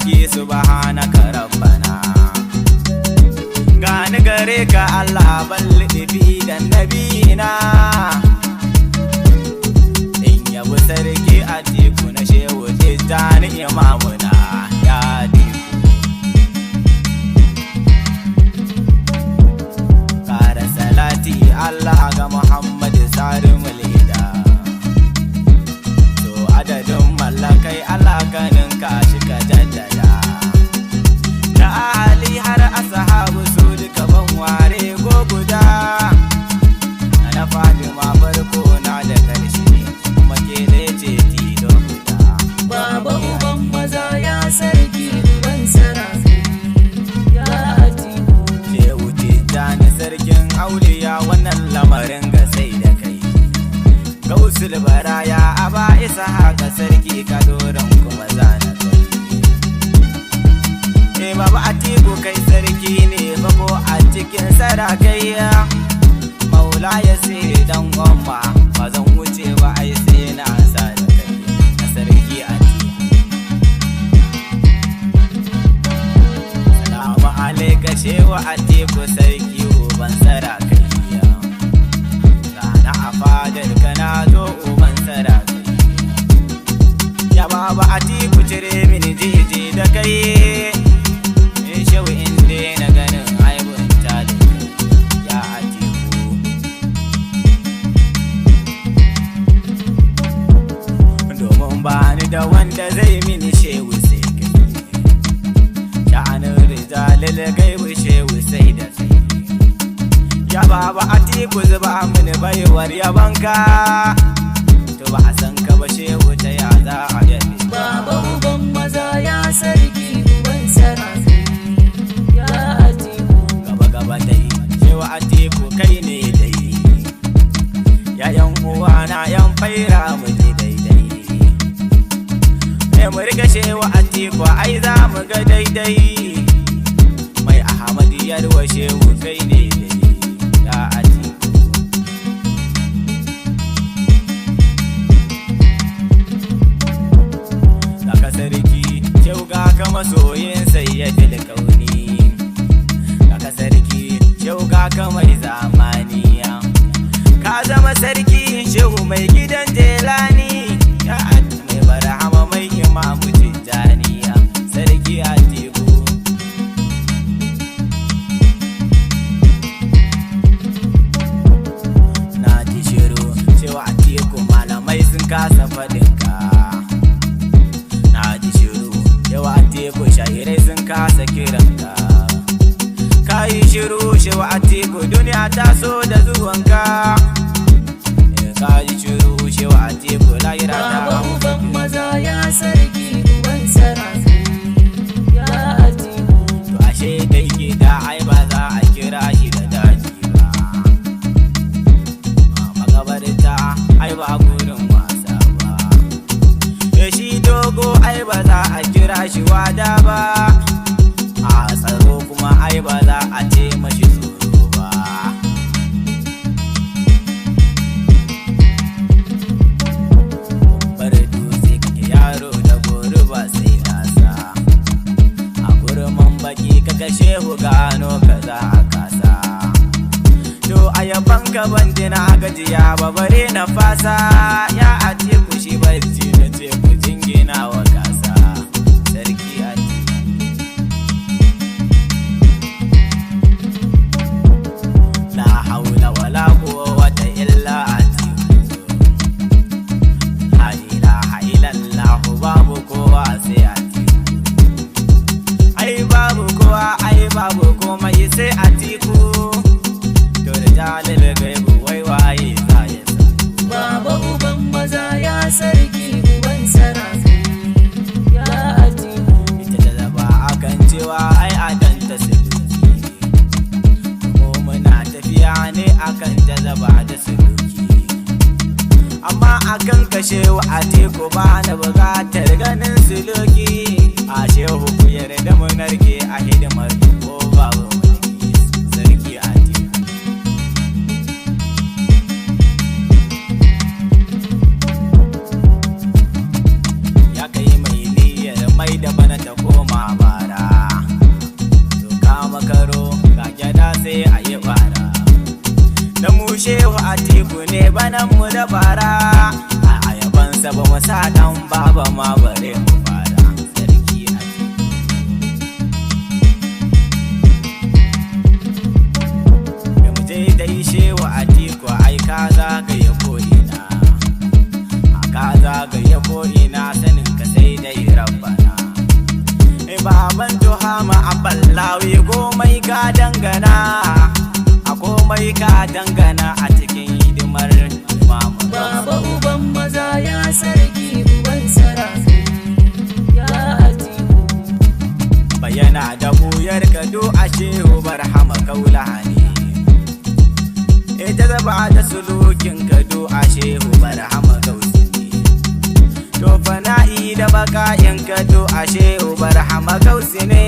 sarki subhanaka rabbana. Gani gare ka Allah balli bi da nabina. In yabi sarki Atiku na shehu Tijjani imamuna ya Atiku. Kara salati Allah ga Muhammad Sarimul Ida. To adadin mallakai Allah ganin ka shi ka jaddada. Da Ali har ashabu su duka ban ware go guda. Na Fatima farko na da karshe kuma ke ne ce tilo guda. Baba uban maza ya sarki uban sarafi ya Atiku. Shehu Tijjani sarkin auliya wannan lamarin ga sai da kai. Gausul baraya aba isa haka sarki kadoran kuma zana kai. Baba Atiku kai sarki ne fa ko a cikin sarakai. Maula ya sai dan gwamma ba zan wuce ba ai sai na sa da kai na sarki Atiku. Salamu alaika shehu Atiku sarki uban sarakai. Rana a fadar ka na zo uban sarakai. Ya baba Atiku cire mini jiji da kai. Shehu inda na ganin aibun tali ya Atiku. Domin bani da wanda zai mini shehu sai kai. Sha'anin rijalil gaibu shehu sai da kai. Ya baba Atiku zuba mini baiwar yabanka. To ba a san ka ba shehu ta ya za a gani. Baba uban maza ya sarki uban sarafi ya Atiku. Gaba gaba dai shehu Atiku kai ne dai. Yayan uwa na yan faira mu ji daidai. Mu riga shehu Atiku ai za mu ga daidai. Mai Ahmadiyar wa shehu kai ne dai ya Atiku. Daga sarki shehu ga ka masoyin sayyidil kauni. Daga sarki shehu ga ka mai zamaniya. Ka zama sarki shehu mai gidan Jelani. Ya Atiku mai barhama mai imamu Tijjaniya. Sarki Atiku. Na ji shiru shehu Atiku malamai sun kasa faɗinka. Na ji shiru shehu Atiku shahirai sun kasa kiranka. Ka yi shiru shehu Atiku duniya ta so da zuwanka. Ka yi shiru shehu Atiku lahira ta Baba uban maza ya sarki uban sarafi ya Atiku. To ashe dai gida ai ba za a kira shi da daji ba. Makabarta ai ba gurin wasa ba. Shi dogo ai ba za a kira shi wada ba. A tsaro kuma ai ba za a ce mashi tsoro ba. Bar dutse kake yaro da gori ba sai nasa. A gurman baki kaga shehu gano kaza a kasa. To a yaban ka ban na gajiya ba bare na fasa. Ya Atiku shi bacci na ce ku jingina wa kasa. Sarki Atiku. La haula wala quwwata illa Atiku. La ilaha illallah babu kowa sai Atiku. Ai babu kowa ai babu komai sai Atiku. To da jalil gaibu wai waye za ya san. Baba uban maza ya sarki uban sarafi ya Atiku. Ita da zaba akan cewa ai adanta suluki. Ko muna tafiya ne akan jazaba da suluki. Amma akan kashe wa Atiku ba na bukatar ganin suluki. A shehu ku yarda mu narke a hidimar ko babu mulki. Sarki Atiku. Ya kai mai niyyar mai da bana ta koma a yi bara. Da mu shehu Atiku ne banan mu da bara, a ayabansa ba mu sa dan baba ma bare mu fara. Sarki Atiku da mu je dai shehu Atiku ai ka zagaye ko'ina, ka zagaye ko'ina sanin ka sai dai rabbana. Baban Tuhama a Ballawi komai ka dangana, a komai ka dangana a cikin hidimar imamu. Baba uban maza ya sarki uban sarafi ya Atiku. Bayyana da buyar gado a shehu barhama kaulani, ita zaba da sulukin gado a shehu barhama gausini. To fana'i da bakayin gado a shehu barhama gausini.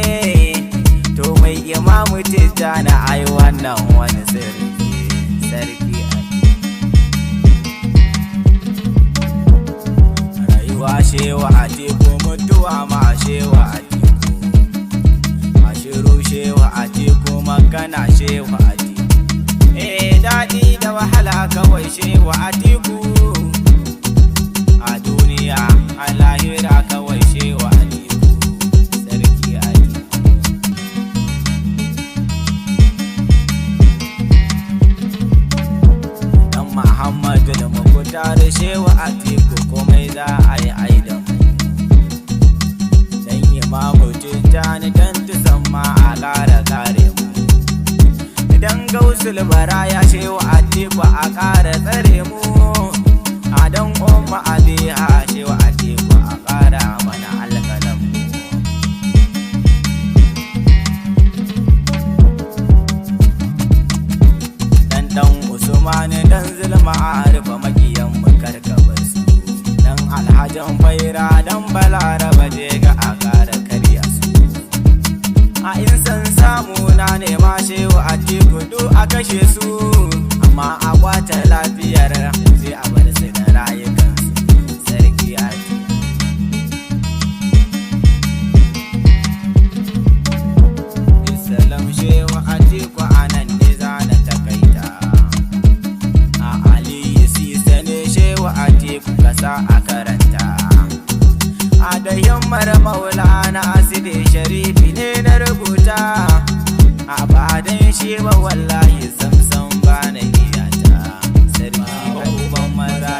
To mai imamu Tijjani ai wannan wani sarki rayuwa shewa Atiku, mutuwa ma shewa Atiku, ashiru shewa Atiku, magana shewa Atiku. Daɗi da wahala kawai shewa Atiku, a duniya a lahira kawai shewa Atiku, sarki Atiku. Dan Muhammadu da Mukhtar shewa Atiku, komai za a yi aidan mu. Dan imamu Tijjani dan tusamma a ƙara kare mu. Dan Gausul Baraya shewa Atiku a ƙara tsare mu. A dan umma abiha shewa Atiku a ƙara mana alƙalam mu. Dan Usmani dan Zulma Arifa makiyan mu karkabar su. Dan Alhajin Faira dan Balaraba je ga a ƙara karya su. A in san samu na nema shewa Atiku duk a kashe su, amma a kwata lafiyar sai a bar su da rayukansu. Sarki Atiku Islam shewa Atiku anan ne za na takaita. A Aliyu Sisa ne shewa Atiku kasa a karanta. A da himmar Maulana Aside Sharifi ne na rubuta. A badan shi ba wallahi samsam ba na iyata. Sarki ba uban maza